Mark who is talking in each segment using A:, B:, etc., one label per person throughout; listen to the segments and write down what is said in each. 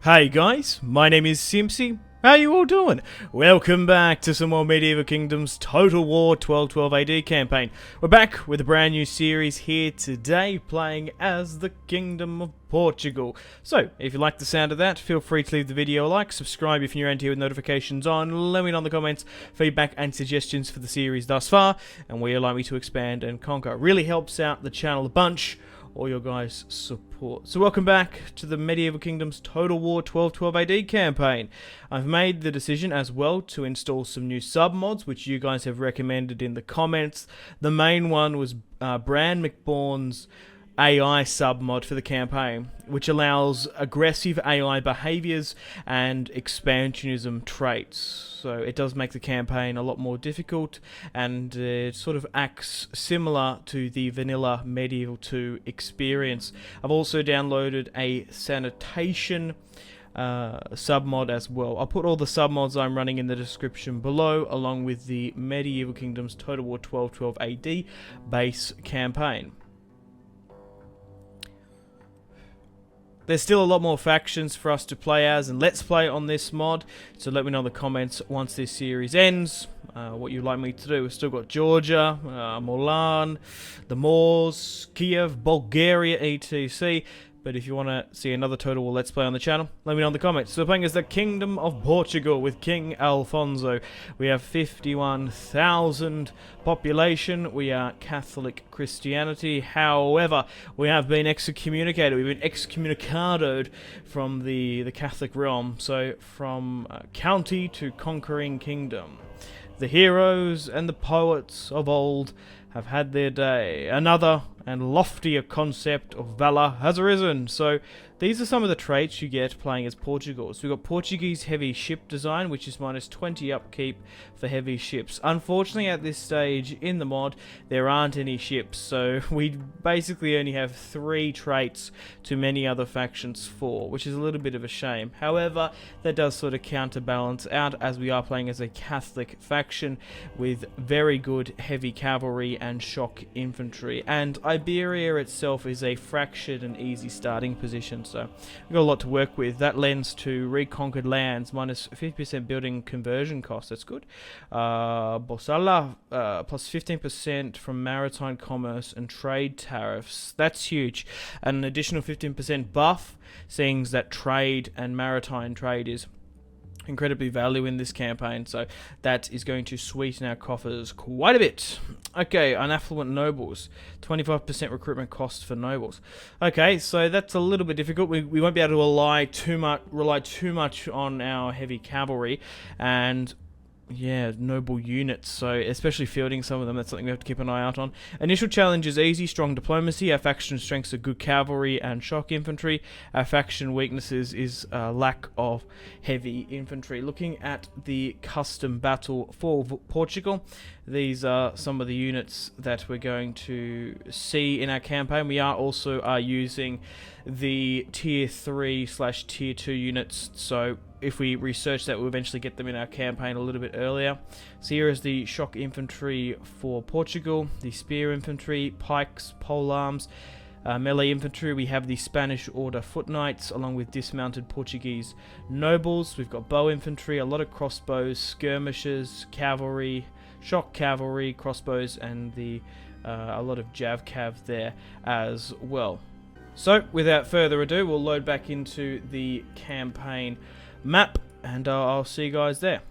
A: Hey guys, my name is Simpzy. How you all doing? Welcome back to some more Medieval Kingdoms Total War 1212 AD campaign. We're back with a brand new series here today, playing as the Kingdom of Portugal. So, if you like the sound of that, feel free to leave the video a like, subscribe if you're around here with notifications on, let me know in the comments feedback and suggestions for the series thus far, and where you'd like me to expand and conquer. It really helps out the channel a bunch, all your guys' support. So welcome back to the Medieval Kingdoms Total War 1212 AD campaign. I've made the decision as well to install some new sub-mods, which you guys have recommended in the comments. The main one was Bran McBourne's AI sub-mod for the campaign, which allows aggressive AI behaviours and expansionism traits. So it does make the campaign a lot more difficult, and it sort of acts similar to the vanilla Medieval 2 experience. I've also downloaded a sanitation sub-mod as well. I'll put all the sub-mods I'm running in the description below, along with the Medieval Kingdoms Total War 1212 AD base campaign. There's still a lot more factions for us to play as and let's play on this mod, so let me know in the comments once this series ends what you'd like me to do. We've still got Georgia, Milan, the Moors, Kiev, Bulgaria, etc. But if you want to see another Total War Let's Play on the channel, let me know in the comments. So we're playing as the Kingdom of Portugal with King Alfonso. We have 51,000 population. We are Catholic Christianity. However, we have been excommunicated. We've been excommunicadoed from the Catholic realm. So from county to conquering kingdom. The heroes and the poets of old have had their day. Another and loftier concept of valor has arisen. So these are some of the traits you get playing as Portugal. So we've got Portuguese heavy ship design, which is minus 20 upkeep for heavy ships. Unfortunately, at this stage in the mod, there aren't any ships, so we basically only have 3 traits to many other factions 4, which is a little bit of a shame. However, that does sort of counterbalance out, as we are playing as a Catholic faction with very good heavy cavalry and shock infantry, and Iberia itself is a fractured and easy starting position, so we've got a lot to work with. That lends to reconquered lands, minus 50% building conversion cost. That's good. Bosala, plus 15% from maritime commerce and trade tariffs. That's huge. An additional 15% buff, seeing that trade and maritime trade is incredibly value in this campaign, so that is going to sweeten our coffers quite a bit. Okay, unaffluent nobles, 25% recruitment cost for nobles. Okay, so that's a little bit difficult. We won't be able to rely too much on our heavy cavalry and noble units, so especially fielding some of them, that's something we have to keep an eye out on. Initial challenge is easy, strong diplomacy. Our faction strengths are good cavalry and shock infantry. Our faction weaknesses is lack of heavy infantry. Looking at the custom battle for Portugal, these are some of the units that we're going to see in our campaign. We are also using the tier 3/tier 2 units, so if we research that, we'll eventually get them in our campaign a little bit earlier. So here is the shock infantry for Portugal, the spear infantry, pikes, polearms, melee infantry. We have the Spanish Order foot knights, along with dismounted Portuguese nobles. We've got bow infantry, a lot of crossbows, skirmishers, cavalry, shock cavalry, crossbows, and a lot of jav cav there as well. So without further ado, we'll load back into the campaign map, and I'll see you guys there.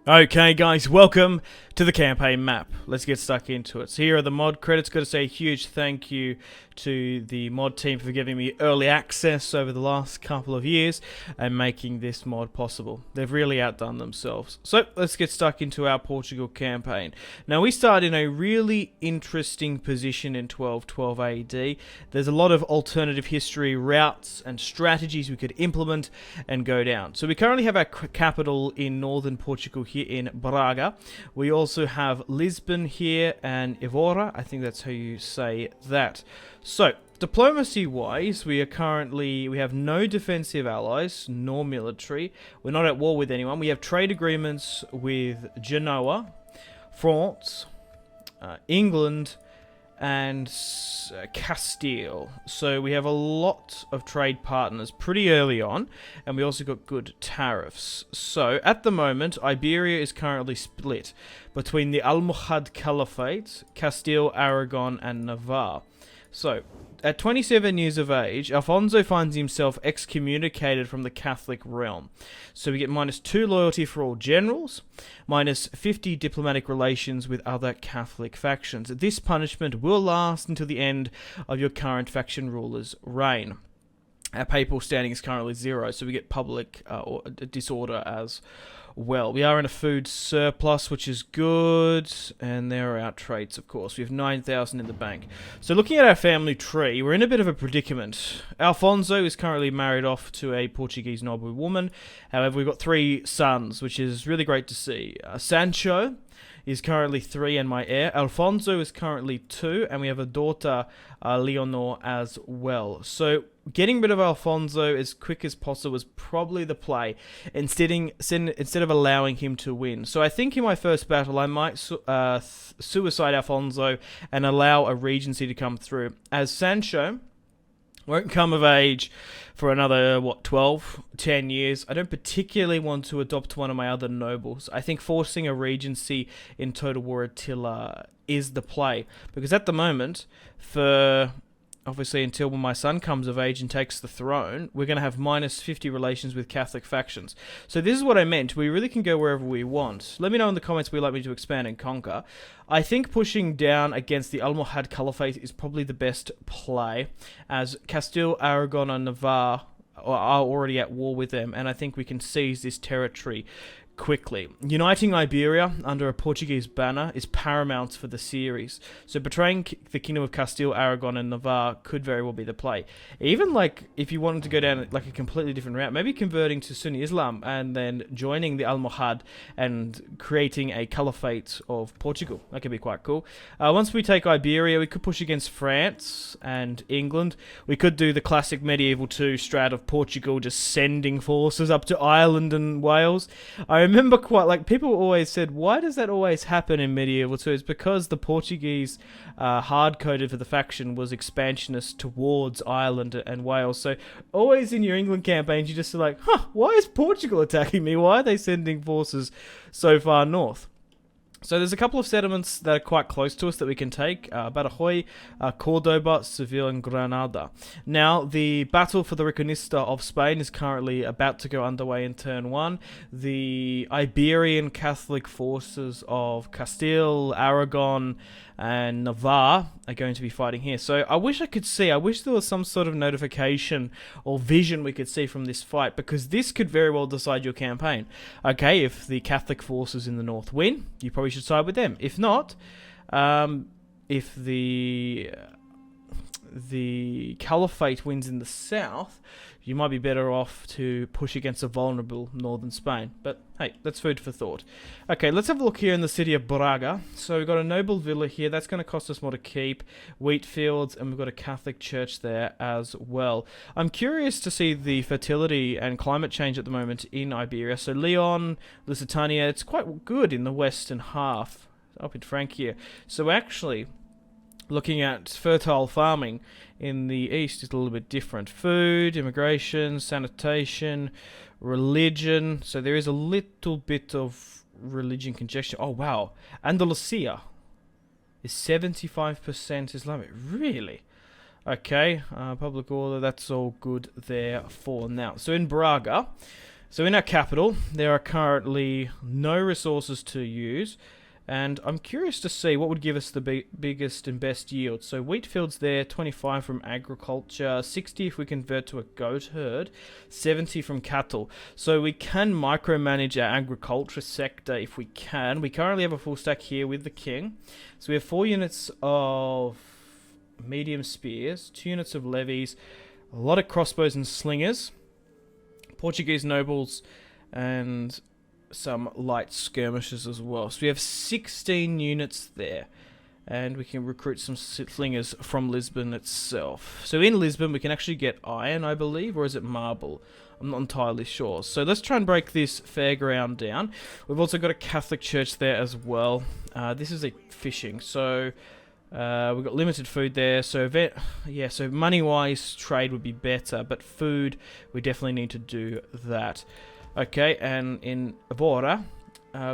A: Okay guys, welcome to the campaign map. Let's get stuck into it. So here are the mod credits. Got to say a huge thank you to the mod team for giving me early access over the last couple of years and making this mod possible. They've really outdone themselves. So let's get stuck into our Portugal campaign. Now we start in a really interesting position in 1212 AD. There's a lot of alternative history routes and strategies we could implement and go down. So we currently have our capital in northern Portugal here in Braga. We also have Lisbon here and Evora. I think that's how you say that. So diplomacy wise, we have no defensive allies nor military. We're not at war with anyone. We have trade agreements with Genoa, France, England, and Castile. So we have a lot of trade partners pretty early on, and we also got good tariffs. So at the moment, Iberia is currently split between the Almohad Caliphate, Castile, Aragon, and Navarre. So, at 27 years of age, Alfonso finds himself excommunicated from the Catholic realm. So we get -2 loyalty for all generals, -50 diplomatic relations with other Catholic factions. This punishment will last until the end of your current faction ruler's reign. Our papal standing is currently 0, so we get public disorder as well. We are in a food surplus, which is good, and there are our traits, of course. We have 9,000 in the bank. So looking at our family tree, we're in a bit of a predicament. Alfonso is currently married off to a Portuguese noble woman. However, we've got 3 sons, which is really great to see. Sancho is currently 3 and my heir. Alfonso is currently 2, and we have a daughter, Leonor, as well. So getting rid of Alfonso as quick as possible is probably the play, instead of allowing him to win. So I think in my first battle, I might suicide Alfonso and allow a regency to come through, as Sancho won't come of age for another, 10 years. I don't particularly want to adopt one of my other nobles. I think forcing a regency in Total War Attila is the play, because at the moment, obviously until my son comes of age and takes the throne, we're going to have -50 relations with Catholic factions. So this is what I meant. We really can go wherever we want. Let me know in the comments where you'd like me to expand and conquer. I think pushing down against the Almohad Caliphate is probably the best play, as Castile, Aragon, and Navarre are already at war with them, and I think we can seize this territory quickly. Uniting Iberia under a Portuguese banner is paramount for the series, so betraying the Kingdom of Castile, Aragon, and Navarre could very well be the play. Even if you wanted to go down a completely different route, maybe converting to Sunni Islam and then joining the Almohad and creating a caliphate of Portugal. That could be quite cool. Once we take Iberia, we could push against France and England. We could do the classic medieval 2 strat of Portugal just sending forces up to Ireland and Wales. I remember people always said, why does that always happen in medieval 2? It's because the Portuguese hard-coded for the faction was expansionist towards Ireland and Wales. So always in your England campaigns, you just are why is Portugal attacking me? Why are they sending forces so far north? So there's a couple of settlements that are quite close to us that we can take. Badajoz, Cordoba, Seville, and Granada. Now, the battle for the Reconquista of Spain is currently about to go underway in turn 1. The Iberian Catholic forces of Castile, Aragon, and Navarre are going to be fighting here. So I wish there was some sort of notification or vision we could see from this fight, because this could very well decide your campaign. Okay, if the Catholic forces in the north win, you probably should side with them. If not, if the Caliphate wins in the south, you might be better off to push against a vulnerable northern Spain. But hey, that's food for thought. Okay, let's have a look here in the city of Braga. So we've got a noble villa here. That's going to cost us more to keep. Wheat fields, and we've got a Catholic church there as well. I'm curious to see the fertility and climate change at the moment in Iberia. So Leon, Lusitania, it's quite good in the western half, up in Francia. So actually, looking at fertile farming in the east is a little bit different. Food, immigration, sanitation, religion. So there is a little bit of religion congestion. Oh, wow. Andalusia is 75% Islamic. Really? Okay. Public order, that's all good there for now. So in Braga, so in our capital, there are currently no resources to use. And I'm curious to see what would give us the biggest and best yield. So wheat fields there, 25 from agriculture, 60 if we convert to a goat herd, 70 from cattle. So we can micromanage our agriculture sector if we can. We currently have a full stack here with the king. So we have 4 units of medium spears, 2 units of levies, a lot of crossbows and slingers, Portuguese nobles, and some light skirmishers as well. So we have 16 units there, and we can recruit some slingers from Lisbon itself. So in Lisbon we can actually get iron, I believe, or is it marble? I'm not entirely sure. So let's try and break this fairground down. We've also got a Catholic church there as well. This is a fishing, so We've got limited food there, so so money-wise, trade would be better, but food, we definitely need to do that. Okay, and in Abora,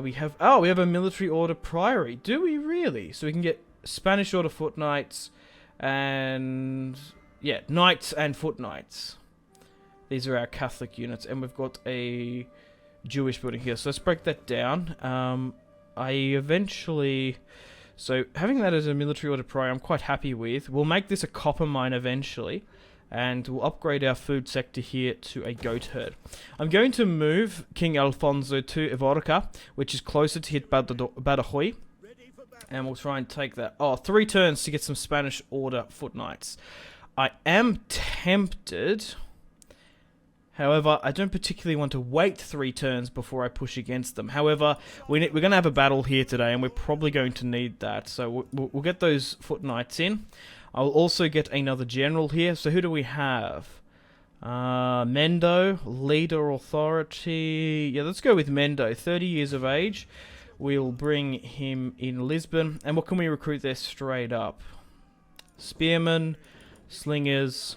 A: we have a military order priory. Do we really? So we can get Spanish order foot knights, and yeah, knights and foot knights. These are our Catholic units, and we've got a Jewish building here. So let's break that down. So having that as a military order prior, I'm quite happy with. We'll make this a copper mine eventually, and we'll upgrade our food sector here to a goat herd. I'm going to move King Alfonso to Evorca, which is closer to hit Badajoz, and we'll try and take that. 3 turns to get some Spanish order foot knights. I am tempted. However, I don't particularly want to wait 3 turns before I push against them. However, we're going to have a battle here today, and we're probably going to need that. So we'll get those foot knights in. I'll also get another general here. So who do we have? Mendo, leader authority. Yeah, let's go with Mendo, 30 years of age. We'll bring him in Lisbon. And what can we recruit there straight up? Spearmen, slingers.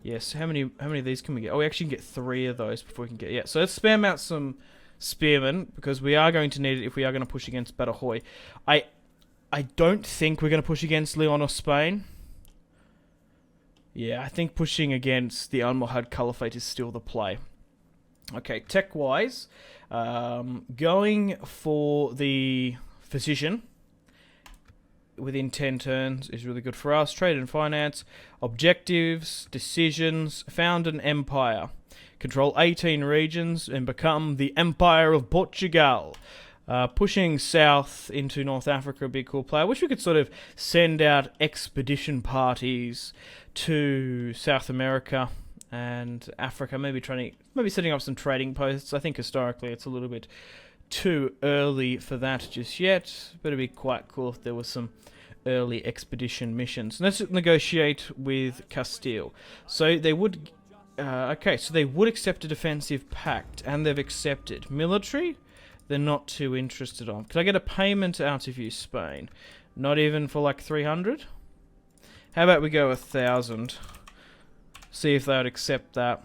A: Yes, how many of these can we get? We actually can get 3 of those before we can get... Yeah, so let's spam out some spearmen, because we are going to need it if we are going to push against Badajoz. I don't think we're going to push against Leon or Spain. Yeah, I think pushing against the Almohad Caliphate is still the play. Okay, tech-wise, going for the physician within 10 turns is really good for us. Trade and finance, objectives, decisions, found an empire, control 18 regions, and become the Empire of Portugal. Pushing south into North Africa would be a cool play. I wish we could sort of send out expedition parties to South America and Africa, maybe setting up some trading posts. I think historically it's a little bit too early for that just yet, but it'd be quite cool if there was some early expedition missions. Let's negotiate with Castile. So they would so they would accept a defensive pact, and they've accepted. Military, they're not too interested on. Can I get a payment out of you, Spain? Not even for like 300? How about we go 1,000? See if they would accept that.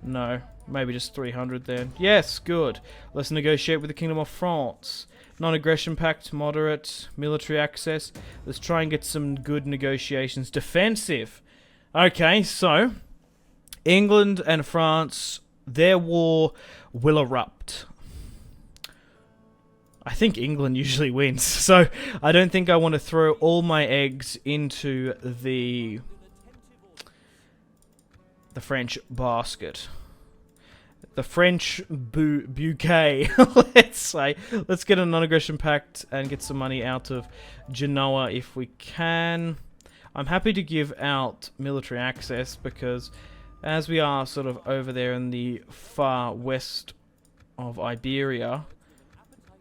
A: No, maybe just 300 then. Yes, good. Let's negotiate with the Kingdom of France. Non-aggression pact, moderate, military access. Let's try and get some good negotiations. Defensive. Okay, so England and France, their war will erupt. I think England usually wins, so I don't think I want to throw all my eggs into the French basket. The French bouquet, let's say. Let's get a non-aggression pact and get some money out of Genoa if we can. I'm happy to give out military access because as we are sort of over there in the far west of Iberia,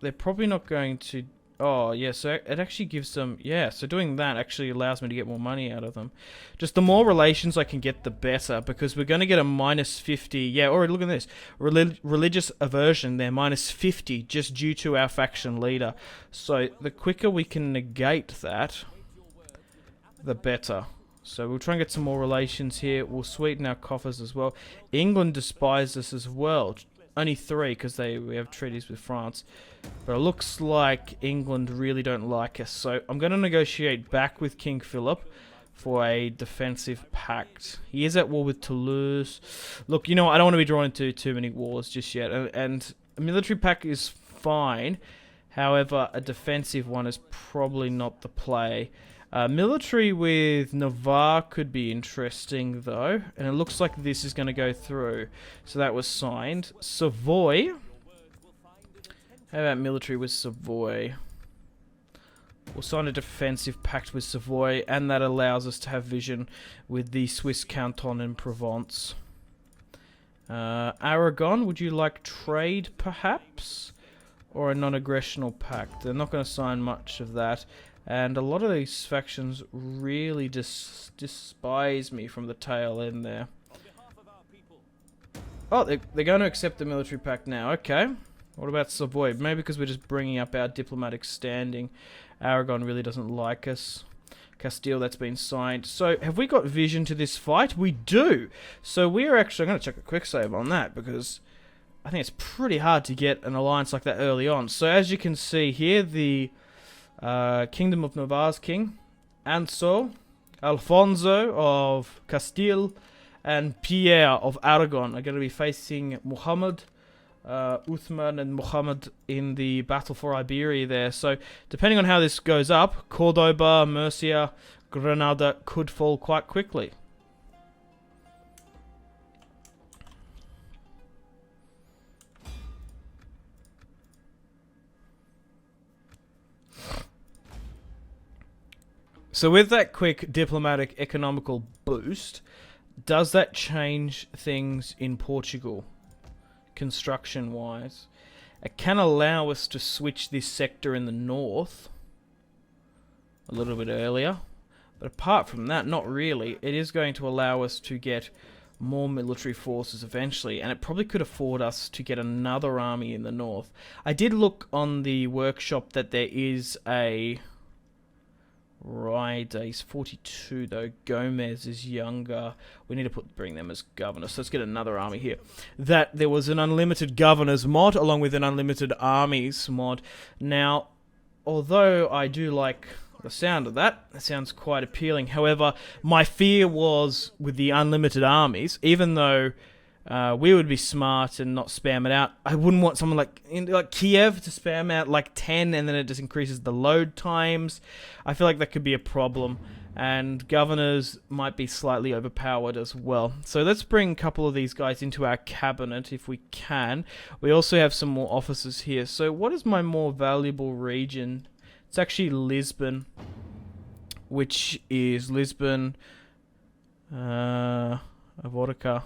A: they're probably not going to... Oh, yeah, so it actually gives them... Yeah, so doing that actually allows me to get more money out of them. Just the more relations I can get, the better, because we're going to get a -50... Yeah, already look at this. Religious aversion there, -50, just due to our faction leader. So the quicker we can negate that, the better. So we'll try and get some more relations here. We'll sweeten our coffers as well. England despises us as well. Only 3 because we have treaties with France. But it looks like England really don't like us. So I'm going to negotiate back with King Philip for a defensive pact. He is at war with Toulouse. Look, you know what? I don't want to be drawn into too many wars just yet. And a military pact is fine. However, a defensive one is probably not the play. Military with Navarre could be interesting, though. And it looks like this is going to go through. So that was signed. Savoy. How about military with Savoy? We'll sign a defensive pact with Savoy. And that allows us to have vision with the Swiss canton and Provence. Aragon, would you like trade, perhaps? Or a non-aggressional pact? They're not going to sign much of that. And a lot of these factions really despise me from the tail end there. Oh, they're going to accept the military pact now. Okay. What about Savoy? Maybe because we're just bringing up our diplomatic standing. Aragon really doesn't like us. Castile, that's been signed. So, have we got vision to this fight? We do. So, we're actually... I'm going to check a quick save on that, because I think it's pretty hard to get an alliance like that early on. So, as you can see here, the Kingdom of Navarre's king, Anso, Alfonso of Castile, and Pierre of Aragon are going to be facing Muhammad, Uthman and Muhammad in the battle for Iberia there. So, depending on how this goes up, Cordoba, Murcia, Granada could fall quite quickly. So with that quick diplomatic economical boost, does that change things in Portugal, construction-wise? It can allow us to switch this sector in the north a little bit earlier, but apart from that, not really. It is going to allow us to get more military forces eventually, and it probably could afford us to get another army in the north. I did look on the workshop that there is a... Right, he's 42 though. Gomez is younger. We need to bring them as governors. So let's get another army here. That there was an unlimited governors mod along with an unlimited armies mod. Now, although I do like the sound of that, it sounds quite appealing. However, my fear was with the unlimited armies, even though we would be smart and not spam it out. I wouldn't want someone like Kiev to spam out like 10 and then it just increases the load times. I feel like that could be a problem, and governors might be slightly overpowered as well. So let's bring a couple of these guys into our cabinet if we can. We also have some more officers here. So what is my more valuable region? It's actually Lisbon, which is Lisbon, Avorica.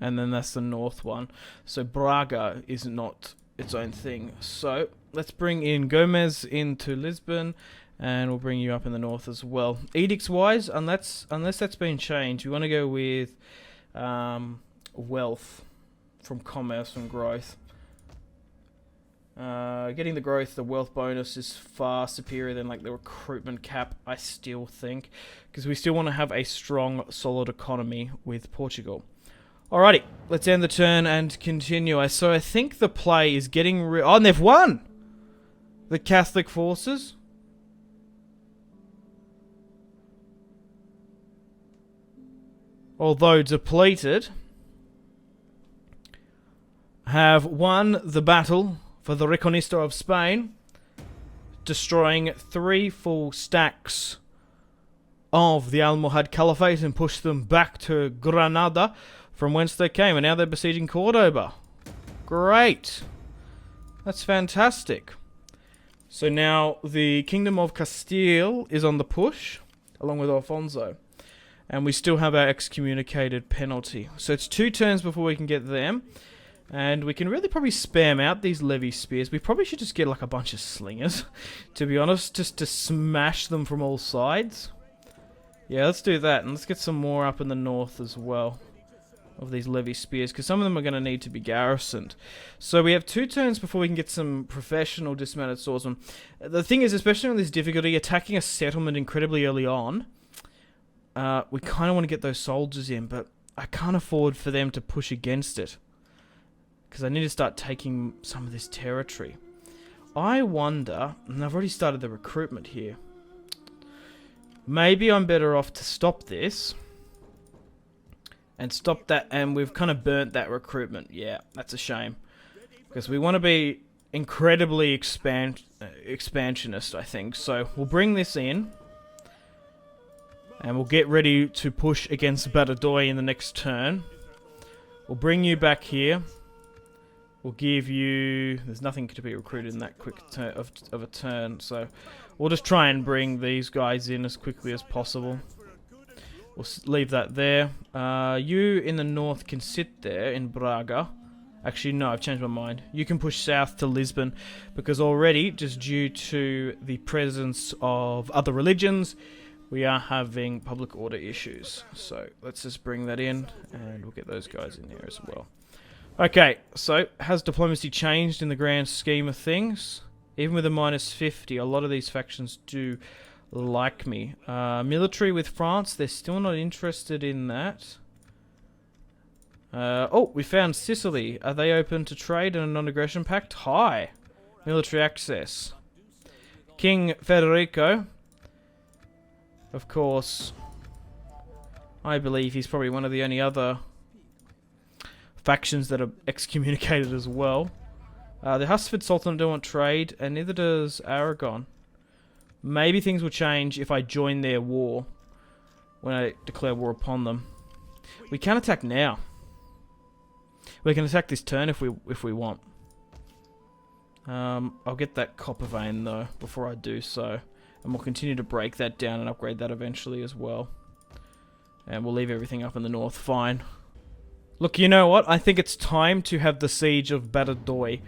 A: And then that's the north one. So Braga is not its own thing. So let's bring in Gomez into Lisbon, and we'll bring you up in the north as well. Edicts wise, unless that's been changed, we want to go with wealth from commerce and growth. Getting the growth, the wealth bonus is far superior than like the recruitment cap, I still think, because we still want to have a strong, solid economy with Portugal. Alrighty, let's end the turn and continue. So I think the play is getting... Oh, and they've won! The Catholic forces. Although depleted, have won the battle for the Reconquista of Spain, destroying 3 full stacks of the Almohad Caliphate and pushed them back to Granada, from whence they came, and now they're besieging Cordoba. Great. That's fantastic. So now the Kingdom of Castile is on the push, along with Alfonso. And we still have our excommunicated penalty. So it's 2 turns before we can get them. And we can really probably spam out these levy spears. We probably should just get like a bunch of slingers, to be honest, just to smash them from all sides. Yeah, let's do that. And let's get some more up in the north as well of these levy spears, because some of them are going to need to be garrisoned. So we have 2 turns before we can get some professional dismounted swordsmen. The thing is, especially on this difficulty, attacking a settlement incredibly early on, we kind of want to get those soldiers in, but I can't afford for them to push against it, because I need to start taking some of this territory. I wonder, and I've already started the recruitment here, maybe I'm better off to stop this and stop that, and we've kind of burnt that recruitment. Yeah, that's a shame, because we want to be incredibly expansionist, I think. So we'll bring this in, and we'll get ready to push against Badajoz in the next turn. We'll bring you back here. We'll give you... There's nothing to be recruited in that quick of a turn, so we'll just try and bring these guys in as quickly as possible. We'll leave that there. You in the north can sit there in Braga. Actually, no, I've changed my mind. You can push south to Lisbon, because already, just due to the presence of other religions, we are having public order issues. So let's just bring that in, and we'll get those guys in here as well. Okay, so has diplomacy changed in the grand scheme of things? Even with a -50, a lot of these factions do like me. Military with France, they're still not interested in that. Oh, we found Sicily. Are they open to trade and a non-aggression pact? Hi. Military access. King Federico. Of course, I believe he's probably one of the only other factions that are excommunicated as well. The Husford Sultanate don't want trade, and neither does Aragon. Maybe things will change if I join their war, when I declare war upon them. We can attack now. We can attack this turn if we want. I'll get that copper vein though before I do so, and we'll continue to break that down and upgrade that eventually as well. And we'll leave everything up in the north fine. Look, you know what? I think it's time to have the siege of Badajoz.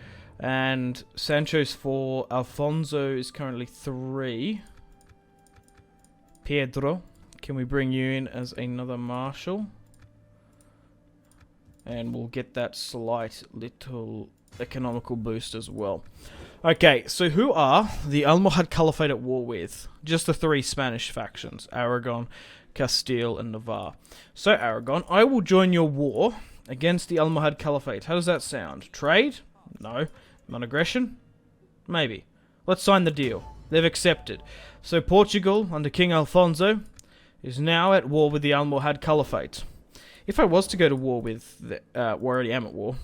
A: And Sancho's 4, Alfonso is currently 3. Pedro, can we bring you in as another marshal? And we'll get that slight little economical boost as well. Okay, so who are the Almohad Caliphate at war with? Just the 3 Spanish factions, Aragon, Castile, and Navarre. So Aragon, I will join your war against the Almohad Caliphate. How does that sound? Trade? No. Non-aggression? Maybe. Let's sign the deal. They've accepted. So Portugal, under King Alfonso, is now at war with the Almohad Caliphate. If I was to go to war with the, we already am at war.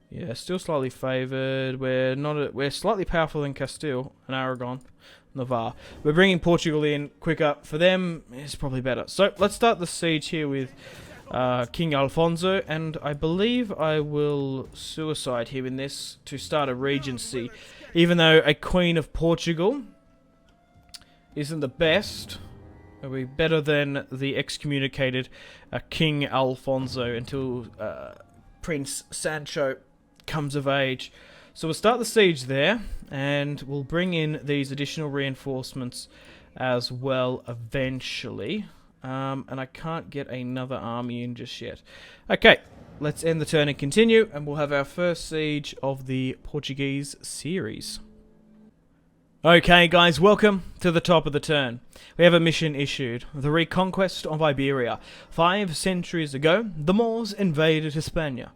A: Yeah, still slightly favoured. We're slightly powerful than Castile and Aragon, Navarre. We're bringing Portugal in quicker. For them, it's probably better. So let's start the siege here with King Alfonso, and I believe I will suicide him in this to start a regency. Even though a Queen of Portugal isn't the best, it'll be better than the excommunicated King Alfonso until Prince Sancho comes of age. So we'll start the siege there, and we'll bring in these additional reinforcements as well eventually. And I can't get another army in just yet. Okay, let's end the turn and continue, and we'll have our first siege of the Portuguese series. Okay guys, welcome to the top of the turn. We have a mission issued, the reconquest of Iberia. 5 centuries ago, the Moors invaded Hispania.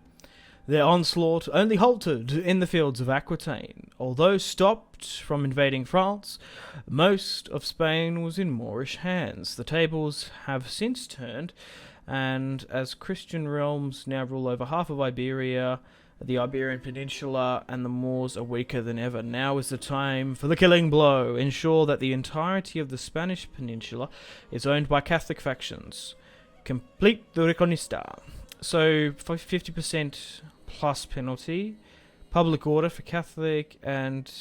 A: Their onslaught only halted in the fields of Aquitaine. Although stopped from invading France, most of Spain was in Moorish hands. The tables have since turned, and as Christian realms now rule over half of Iberia, the Iberian Peninsula, and the Moors are weaker than ever. Now is the time for the killing blow. Ensure that the entirety of the Spanish Peninsula is owned by Catholic factions. Complete the Reconquista. So 50% plus penalty, public order for Catholic, and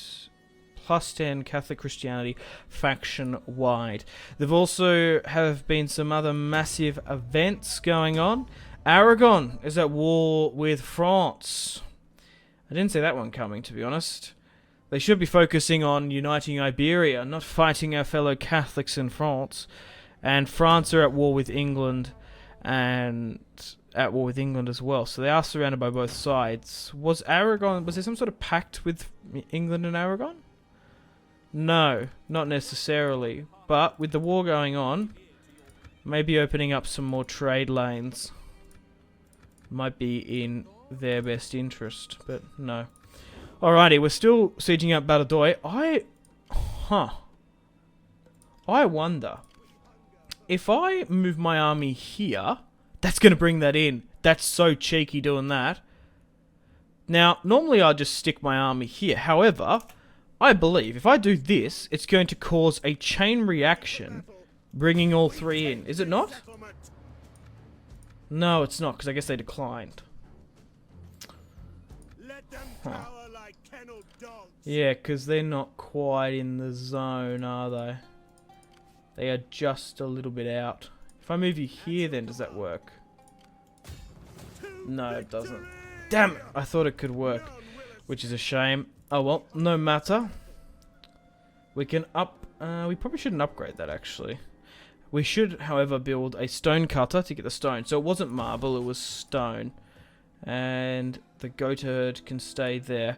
A: plus 10 Catholic Christianity faction wide. There also have been some other massive events going on. Aragon is at war with France. I didn't see that one coming, to be honest. They should be focusing on uniting Iberia, not fighting our fellow Catholics in France. And France are at war with England, and at war with England as well. So they are surrounded by both sides. Was there some sort of pact with England and Aragon? No, not necessarily. But with the war going on, maybe opening up some more trade lanes might be in their best interest, but no. Alrighty, we're still sieging up Badajoz. I wonder if I move my army here, that's going to bring that in. That's so cheeky doing that. Now, normally I'll just stick my army here. However, I believe if I do this, it's going to cause a chain reaction, bringing all 3 in. Is it not? No, it's not, because I guess they declined. Huh. Yeah, because they're not quite in the zone, are they? They are just a little bit out. If I move you here, then does that work? No, it doesn't. Damn it! I thought it could work, which is a shame. Oh well, no matter. We can we probably shouldn't upgrade that, actually. We should, however, build a stone cutter to get the stone. So it wasn't marble, it was stone. And the goat herd can stay there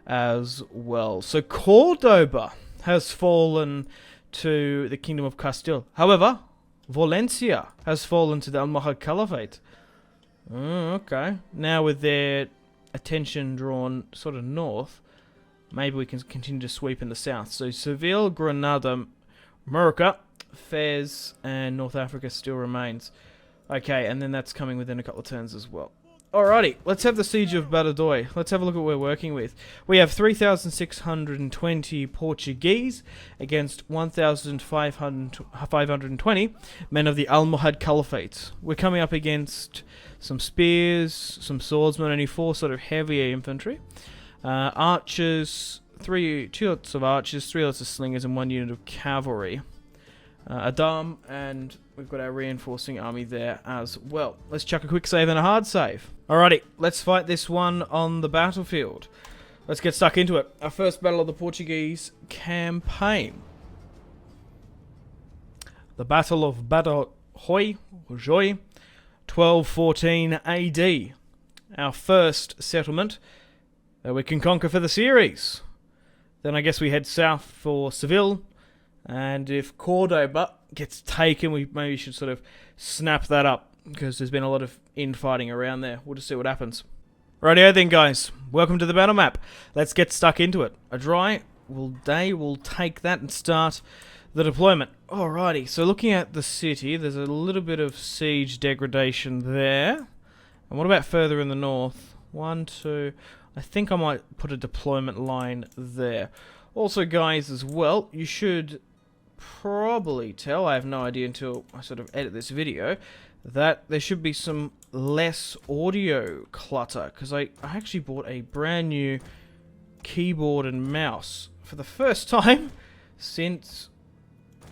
A: as well. So Cordoba has fallen to the Kingdom of Castile. However, Valencia has fallen to the Almohad Caliphate. Okay. Now with their attention drawn sort of north, maybe we can continue to sweep in the south. So Seville, Granada, Murcia, Fez, and North Africa still remains. Okay, and then that's coming within a couple of turns as well. Alrighty, let's have the Siege of Badajoz. Let's have a look at what we're working with. We have 3,620 Portuguese against 1,520 men of the Almohad Caliphate. We're coming up against some spears, some swordsmen, only 4 sort of heavier infantry. Archers, 2 lots of archers, 3 lots of slingers, and 1 unit of cavalry. Adam, and we've got our reinforcing army there as well. Let's chuck a quick save and a hard save. Alrighty, let's fight this one on the battlefield. Let's get stuck into it. Our first battle of the Portuguese campaign. The Battle of Badajoz, 1214 AD. Our first settlement that we can conquer for the series. Then I guess we head south for Seville. And if Cordoba gets taken, we maybe should sort of snap that up, because there's been a lot of infighting around there. We'll just see what happens. Rightio then, guys. Welcome to the battle map. Let's get stuck into it. A dry day will take that and start the deployment. Alrighty, so looking at the city, there's a little bit of siege degradation there. And what about further in the north? 1, 2... I think I might put a deployment line there. Also, guys, as well, you should probably tell, I have no idea until I sort of edit this video, that there should be some less audio clutter, because I actually bought a brand new keyboard and mouse for the first time since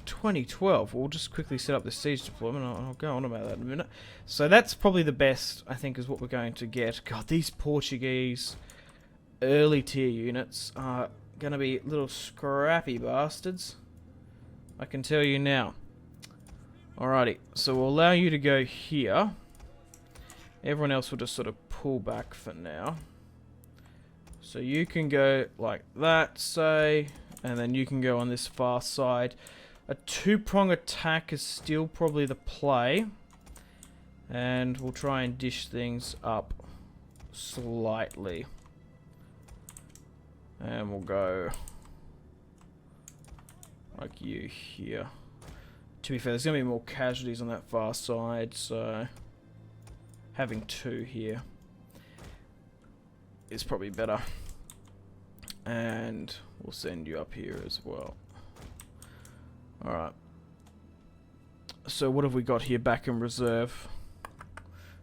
A: 2012. We'll just quickly set up the siege deployment. I'll go on about that in a minute. So that's probably the best, I think, is what we're going to get. God, these Portuguese early tier units are going to be little scrappy bastards. I can tell you now. Alrighty, so we'll allow you to go here. Everyone else will just sort of pull back for now. So you can go like that, say, and then you can go on this far side. A 2-prong attack is still probably the play. And we'll try and dish things up slightly. And we'll go like you here. To be fair, there's going to be more casualties on that far side, so having 2 here is probably better. And we'll send you up here as well. Alright. So what have we got here back in reserve?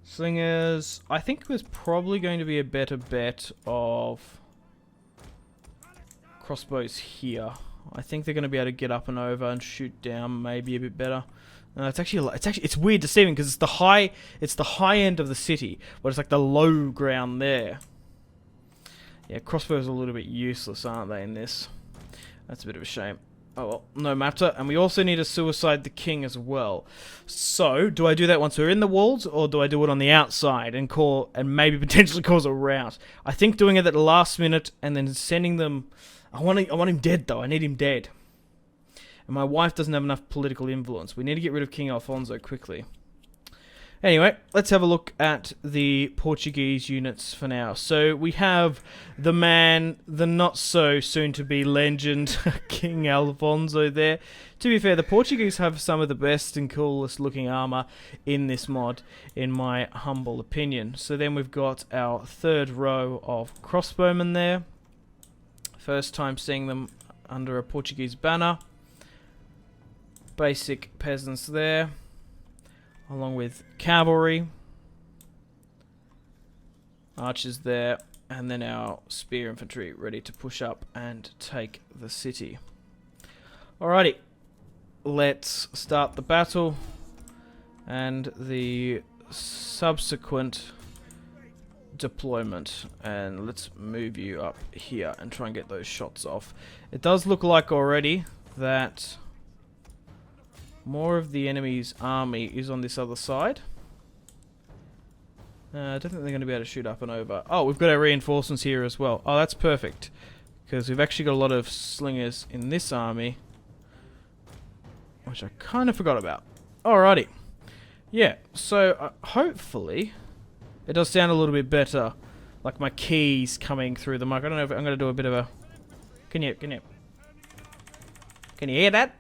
A: Slingers. I think there's probably going to be a better bet of crossbows here. I think they're going to be able to get up and over and shoot down maybe a bit better. It's weird deceiving, because it's the high end of the city, but it's like the low ground there. Yeah, crossbows are a little bit useless, aren't they, in this? That's a bit of a shame. Oh well, no matter. And we also need to suicide the king as well. So, do I do that once we're in the walls, or do I do it on the outside and maybe potentially cause a rout? I think doing it at the last minute and then sending them. I want him dead though. I need him dead. And my wife doesn't have enough political influence. We need to get rid of King Alfonso quickly. Anyway, let's have a look at the Portuguese units for now. So we have the not so soon to be legend, King Alfonso there. To be fair, the Portuguese have some of the best and coolest looking armor in this mod, in my humble opinion. So then we've got our 3rd row of crossbowmen there. First time seeing them under a Portuguese banner. Basic peasants there, along with cavalry, archers there, and then our spear infantry ready to push up and take the city. Alrighty, let's start the battle and the subsequent deployment, and let's move you up here and try and get those shots off. It does look like already that more of the enemy's army is on this other side. I don't think they're going to be able to shoot up and over. Oh, we've got our reinforcements here as well. Oh, that's perfect. Because we've actually got a lot of slingers in this army. Which I kind of forgot about. Alrighty. Yeah, so hopefully it does sound a little bit better. Like my keys coming through the mic. I don't know if I'm going to do a bit of a... Can you hear that?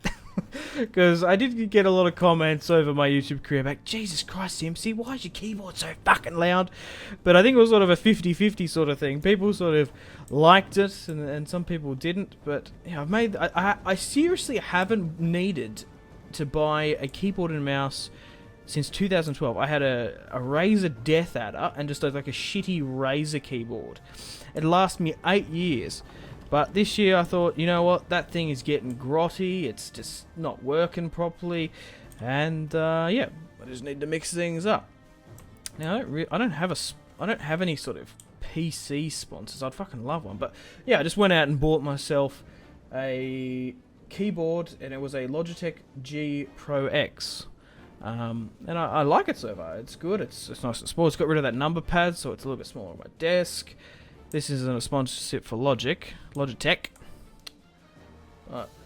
A: Because I did get a lot of comments over my YouTube career back, Jesus Christ, Simpzy, why is your keyboard so fucking loud? But I think it was sort of a 50-50 sort of thing. People sort of liked it, and some people didn't. But yeah, I seriously haven't needed to buy a keyboard and mouse since 2012. I had a Razer Death Adder and just like a shitty Razer keyboard. It lasted me 8 years. But this year I thought, you know what, that thing is getting grotty, it's just not working properly, and yeah, I just need to mix things up. Now I don't have any sort of PC sponsors. I'd fucking love one, but yeah, I just went out and bought myself a keyboard, and it was a Logitech G Pro X. And I like it so far. It's good. It's nice and small. It's got rid of that number pad, so it's a little bit smaller on my desk. This isn't a sponsorship for Logitech.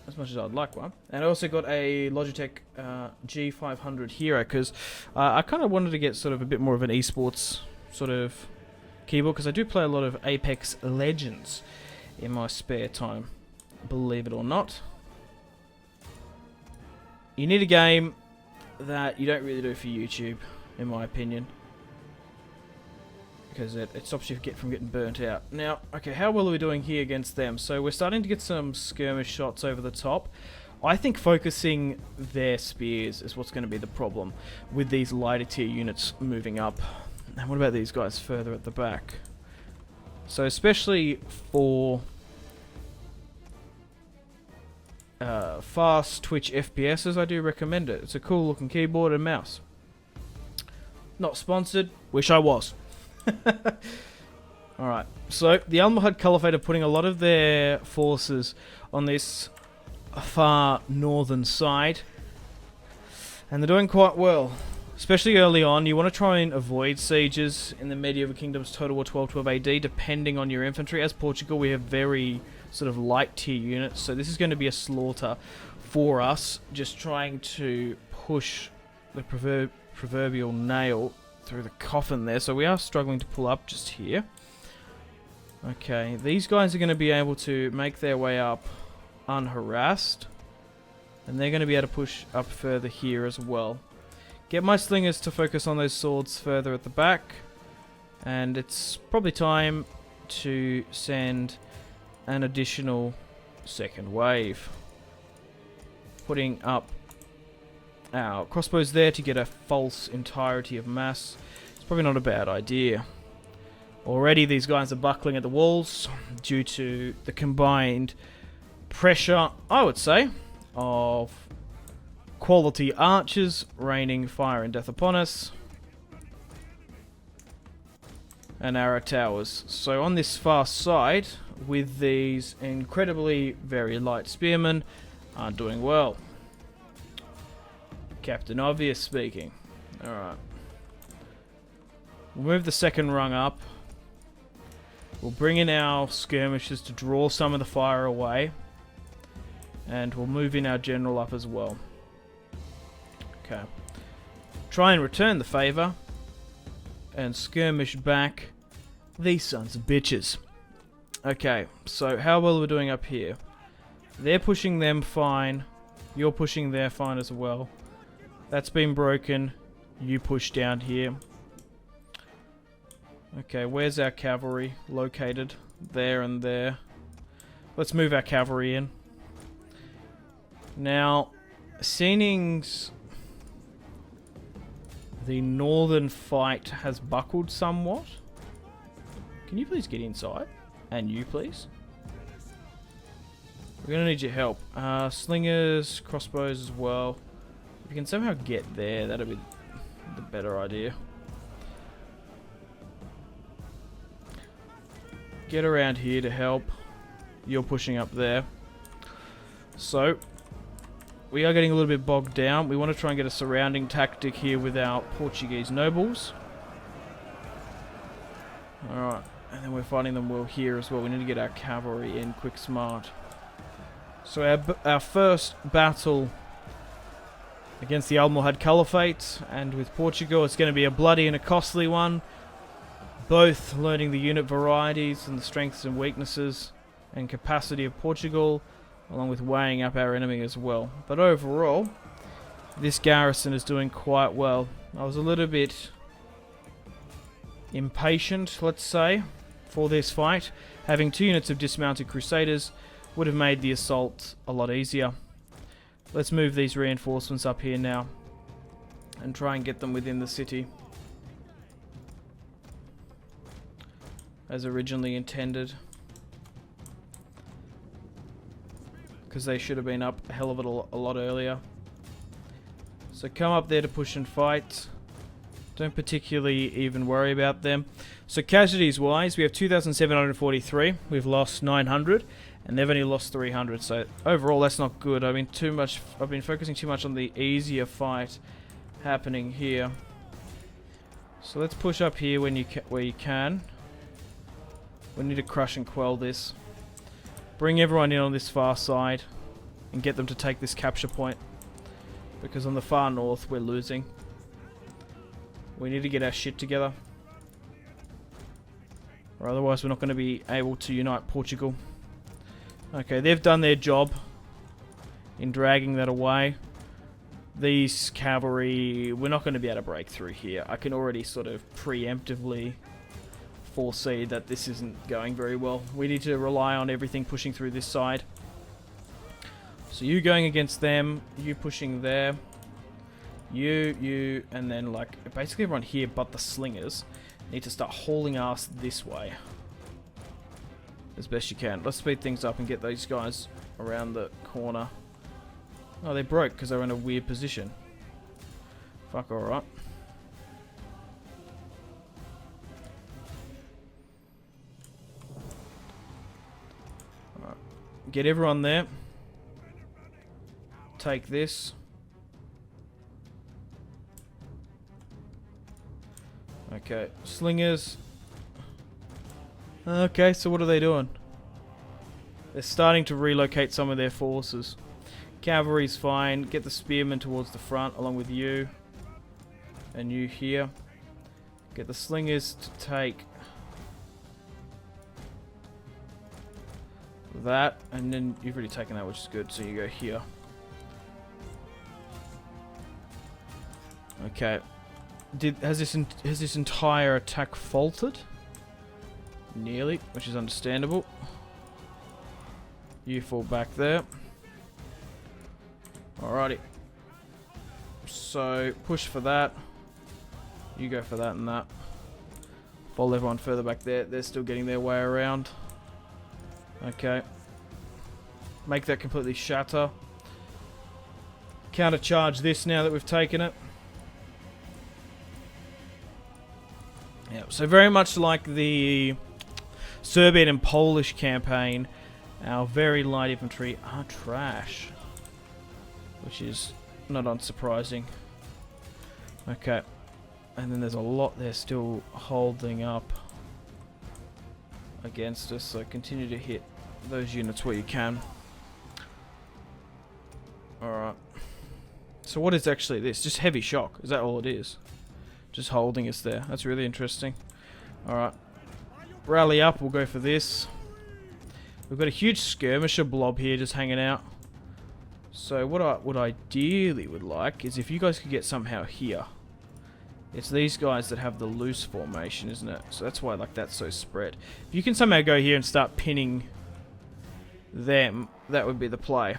A: As much as I'd like one. And I also got a Logitech G500 Hero, because I kind of wanted to get sort of a bit more of an esports sort of keyboard, because I do play a lot of Apex Legends in my spare time, believe it or not. You need a game that you don't really do for YouTube, in my opinion. Because it stops you from getting burnt out. Now, okay, how well are we doing here against them? So we're starting to get some skirmish shots over the top. I think focusing their spears is what's going to be the problem with these lighter tier units moving up. And what about these guys further at the back? So especially for fast Twitch FPSs, I do recommend it. It's a cool looking keyboard and mouse. Not sponsored, wish I was. Alright, so the Almohad Caliphate are putting a lot of their forces on this far northern side, and they're doing quite well, especially early on. You want to try and avoid sieges in the Medieval Kingdoms Total War 1212 AD, depending on your infantry. As Portugal, we have very sort of light tier units, so this is going to be a slaughter for us, just trying to push the proverbial nail through the coffin there. So we are struggling to pull up just here. Okay, these guys are going to be able to make their way up unharassed, and they're going to be able to push up further here as well. Get my slingers to focus on those swords further at the back, and it's probably time to send an additional second wave. Putting up our crossbows there to get a false entirety of mass. It's probably not a bad idea. Already these guys are buckling at the walls due to the combined pressure, I would say, of quality archers raining fire and death upon us, and arrow towers. So on this far side, with these incredibly very light spearmen, are doing well. Captain Obvious speaking. Alright. We'll move the second rung up. We'll bring in our skirmishers to draw some of the fire away. And we'll move in our general up as well. Okay. Try and return the favour. And skirmish back these sons of bitches. Okay, so how well are we doing up here? They're pushing them fine. You're pushing there fine as well. That's been broken. You push down here. Okay, where's our cavalry located? There and there. Let's move our cavalry in. Now, seeing the northern fight has buckled somewhat. Can you please get inside? And you please? We're gonna need your help. Slingers, crossbows as well. If you can somehow get there, that'll be the better idea. Get around here to help. You're pushing up there. So, we are getting a little bit bogged down. We want to try and get a surrounding tactic here with our Portuguese nobles. Alright, and then we're fighting them well here as well. We need to get our cavalry in quick smart. So our first battle against the Almohad Caliphate and with Portugal, it's going to be a bloody and a costly one. Both learning the unit varieties and the strengths and weaknesses and capacity of Portugal, along with weighing up our enemy as well. But overall, this garrison is doing quite well. I was a little bit impatient, let's say, for this fight. Having 2 units of dismounted crusaders would have made the assault a lot easier. Let's move these reinforcements up here now and try and get them within the city as originally intended, because they should have been up a hell of a lot earlier. So come up there to push and fight. Don't particularly even worry about them. So casualties wise, we have 2,743. We've lost 900, and they've only lost 300. So overall, that's not good. I've been focusing too much on the easier fight happening here. So let's push up here where you can. We need to crush and quell this. Bring everyone in on this far side and get them to take this capture point, because on the far north we're losing. We need to get our shit together, or otherwise we're not going to be able to unite Portugal. Okay, they've done their job in dragging that away. These cavalry, we're not going to be able to break through here. I can already sort of preemptively foresee that this isn't going very well. We need to rely on everything pushing through this side. So you going against them, you pushing there, you, and then like basically everyone here but the slingers need to start hauling ass this way as best you can. Let's speed things up and get those guys around the corner. Oh, they broke because they were in a weird position. Fuck, alright. Get everyone there. Take this. Okay, slingers. Okay, so what are they doing? They're starting to relocate some of their forces. Cavalry's fine. Get the spearmen towards the front along with you. And you here. Get the slingers to take that, and then you've already taken that, which is good, so you go here. Okay. Has this entire attack faltered? Nearly, which is understandable. You fall back there. Alrighty. So push for that. You go for that and that. Follow everyone further back there. They're still getting their way around. Okay. Make that completely shatter. Countercharge this now that we've taken it. Yeah, so very much like the Serbian and Polish campaign, our very light infantry are trash, which is not unsurprising. Okay, and then there's a lot there still holding up against us, so continue to hit those units where you can. Alright. So what is actually this? Just heavy shock. Is that all it is? Just holding us there. That's really interesting. Alright. Rally up. We'll go for this. We've got a huge skirmisher blob here just hanging out. So what I would ideally would like is if you guys could get somehow here. It's these guys that have the loose formation, isn't it? So that's why like that's so spread. If you can somehow go here and start pinning them, that would be the play.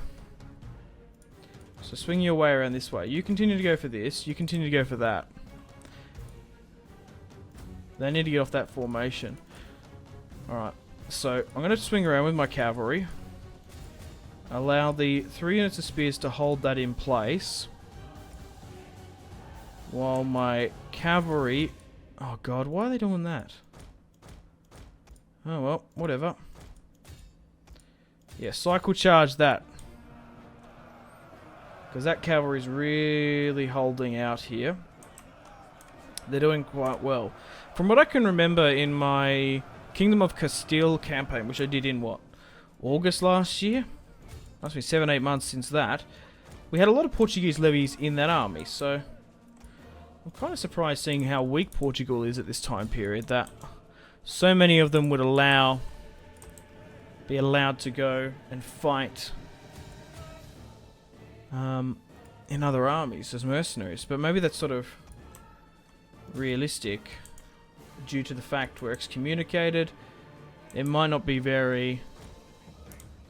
A: So swing your way around this way. You continue to go for this. You continue to go for that. They need to get off that formation. Alright. So I'm going to swing around with my cavalry. Allow the 3 units of spears to hold that in place. While my cavalry... Oh god, why are they doing that? Oh well, whatever. Yeah, cycle charge that. Because that cavalry's really holding out here. They're doing quite well. from what I can remember in my Kingdom of Castile campaign, which I did in, what, August last year? Must be 7-8 months since that. We had a lot of Portuguese levies in that army, so I'm kind of surprised seeing how weak Portugal is at this time period, that so many of them would be allowed to go and fight in other armies as mercenaries. But maybe that's sort of realistic due to the fact we're excommunicated. It might not be very,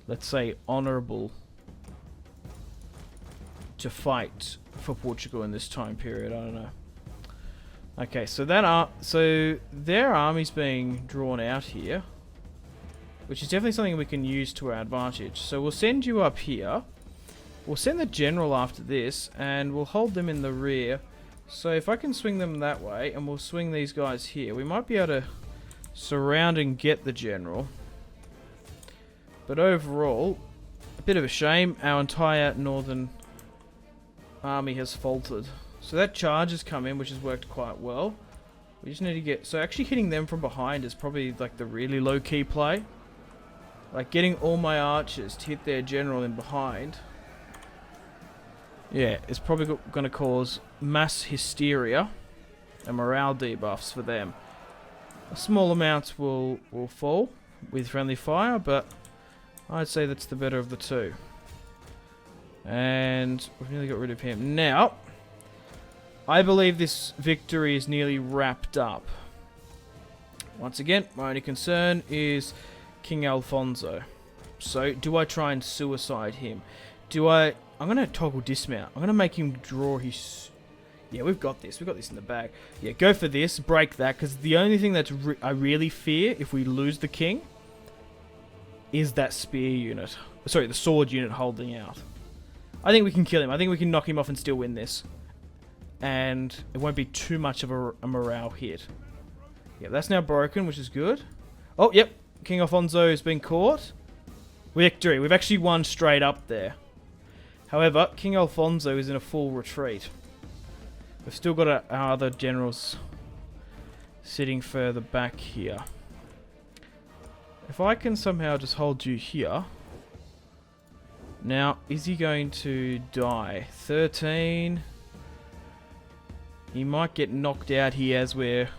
A: let's say, honourable to fight for Portugal in this time period. I don't know. Okay, so their army's being drawn out here, which is definitely something we can use to our advantage. So we'll send you up here. We'll send the general after this, and we'll hold them in the rear. So if I can swing them that way, and we'll swing these guys here, we might be able to surround and get the general. But overall, a bit of a shame. Our entire northern army has faltered. So that charge has come in, which has worked quite well. We just need to get... So actually hitting them from behind is probably like the really low-key play. Like getting all my archers to hit their general in behind. Yeah, it's probably going to cause mass hysteria and morale debuffs for them. A small amount will fall with friendly fire, but I'd say that's the better of the two. And we've nearly got rid of him. Now, I believe this victory is nearly wrapped up. Once again, my only concern is King Alfonso. So, do I try and suicide him? I'm going to toggle dismount. I'm going to make him draw his... Yeah, we've got this. We've got this in the bag. Yeah, go for this. Break that. Because the only thing that I really fear if we lose the king is that spear unit. Sorry, the sword unit holding out. I think we can kill him. I think we can knock him off and still win this. And it won't be too much of a morale hit. Yeah, that's now broken, which is good. Oh, yep. King Alfonso has been caught. Victory. We've actually won straight up there. However, King Alfonso is in a full retreat. We've still got our other generals sitting further back here. If I can somehow just hold you here... Now, is he going to die? 13. He might get knocked out here as we're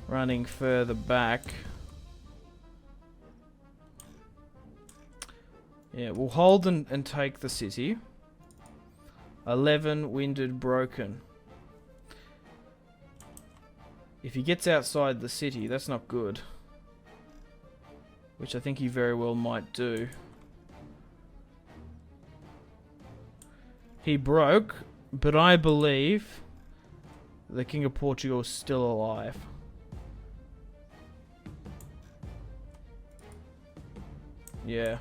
A: running further back. Yeah, we'll hold and take the city. 11, winded, broken. If he gets outside the city, that's not good. Which I think he very well might do. He broke, but I believe the King of Portugal is still alive. Yeah.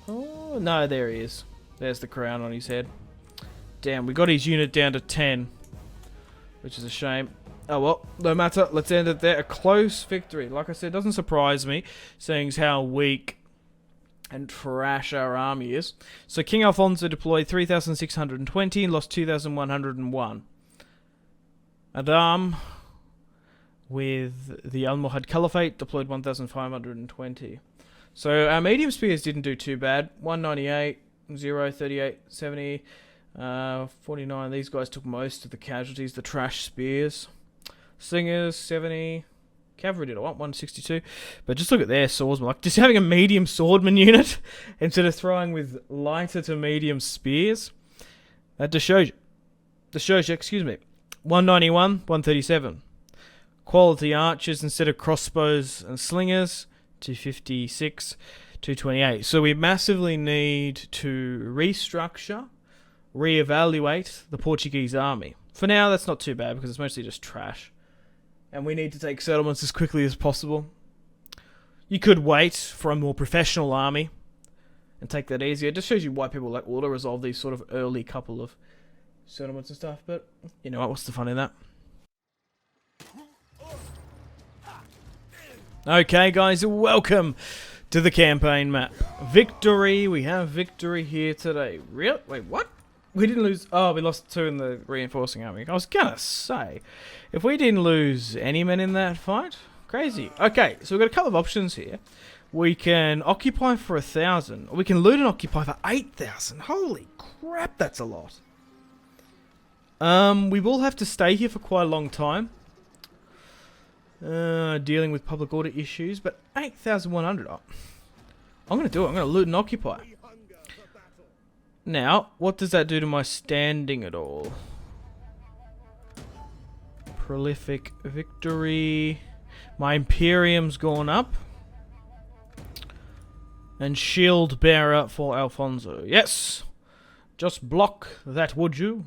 A: Oh, no, there he is. There's the crown on his head. Damn, we got his unit down to 10. Which is a shame. Oh well, no matter. Let's end it there. A close victory. Like I said, it doesn't surprise me, seeing as how weak and trash our army is. So King Alfonso deployed 3,620 and lost 2,101. Adam, with the Almohad Caliphate, deployed 1,520. So our medium spears didn't do too bad. 198, 0, 38, 70, 49. These guys took most of the casualties, the trash spears. Slingers, 70. Cavalry did 162. But just look at their swordsmen. Like, just having a medium swordman unit instead of throwing with lighter to medium spears. That just shows you, excuse me. 191, 137. Quality archers instead of crossbows and slingers. 256, 228. So we massively need to restructure, reevaluate the Portuguese army. For now, that's not too bad because it's mostly just trash. And we need to take settlements as quickly as possible. You could wait for a more professional army and take that easier. It just shows you why people like auto-resolve these sort of early couple of settlements and stuff. But, you know what, what's the fun in that? Okay, guys, welcome to the campaign map. Victory. We have victory here today. Real? Wait, what? We didn't lose... Oh, we lost 2 in the reinforcing army. I was gonna say, if we didn't lose any men in that fight, crazy. Okay, so we've got a couple of options here. We can occupy for 1,000, or we can loot and occupy for 8,000. Holy crap, that's a lot. We will have to stay here for quite a long time. Dealing with public order issues, but 8,100. Oh, I'm gonna do it. I'm gonna loot and occupy. Now, what does that do to my standing at all? Prolific victory. My Imperium's gone up. And shield bearer for Alfonso. Yes! Just block that, would you?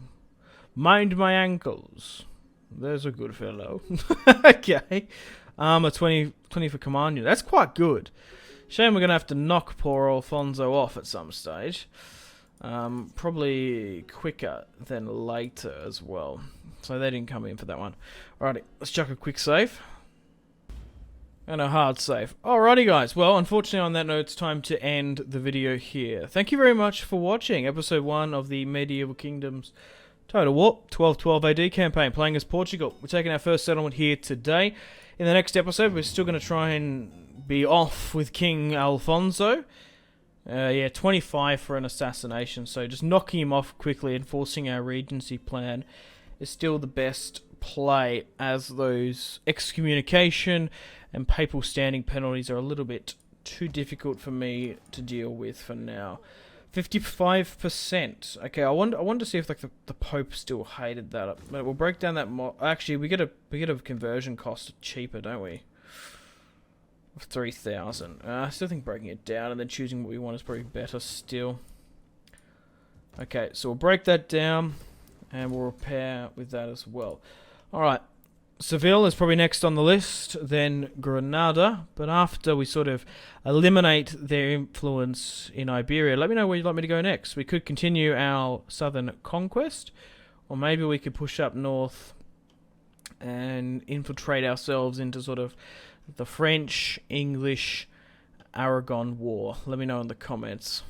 A: Mind my ankles. There's a good fellow. Okay. A 20 for command unit. That's quite good. Shame we're going to have to knock poor Alfonso off at some stage. Probably quicker than later as well. So they didn't come in for that one. Alrighty, let's chuck a quick save. And a hard save. Alrighty guys, well unfortunately on that note it's time to end the video here. Thank you very much for watching episode 1 of the Medieval Kingdoms Total War 1212 AD campaign, playing as Portugal. We're taking our first settlement here today. In the next episode we're still going to try and be off with King Alfonso. Yeah, 25 for an assassination, so just knocking him off quickly and forcing our regency plan is still the best play, as those excommunication and papal standing penalties are a little bit too difficult for me to deal with for now. 55%. Okay, I want to see if like the Pope still hated that. But we'll break down that more. Actually, we get a conversion cost cheaper, don't we? Of 3,000. I still think breaking it down and then choosing what we want is probably better still. Okay, so we'll break that down and we'll repair with that as well. Alright, Seville is probably next on the list, then Granada, but after we sort of eliminate their influence in Iberia, let me know where you'd like me to go next. We could continue our southern conquest, or maybe we could push up north and infiltrate ourselves into sort of the French, English, Aragon War. Let me know in the comments.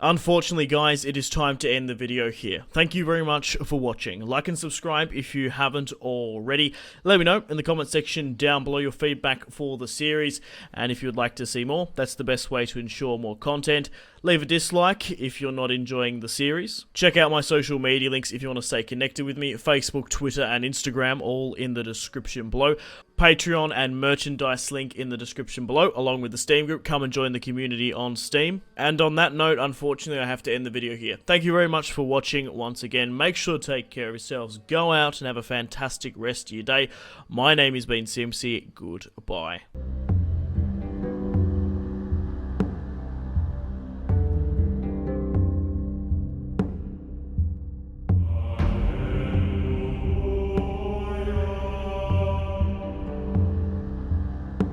A: Unfortunately, guys, it is time to end the video here. Thank you very much for watching. Like and subscribe if you haven't already. Let me know in the comment section down below your feedback for the series. And if you would like to see more, that's the best way to ensure more content. Leave a dislike if you're not enjoying the series. Check out my social media links if you want to stay connected with me. Facebook, Twitter, and Instagram, all in the description below. Patreon and merchandise link in the description below, along with the Steam group. Come and join the community on Steam. And on that note, unfortunately, I have to end the video here. Thank you very much for watching once again. Make sure to take care of yourselves. Go out and have a fantastic rest of your day. My name has been Simpzy. Goodbye.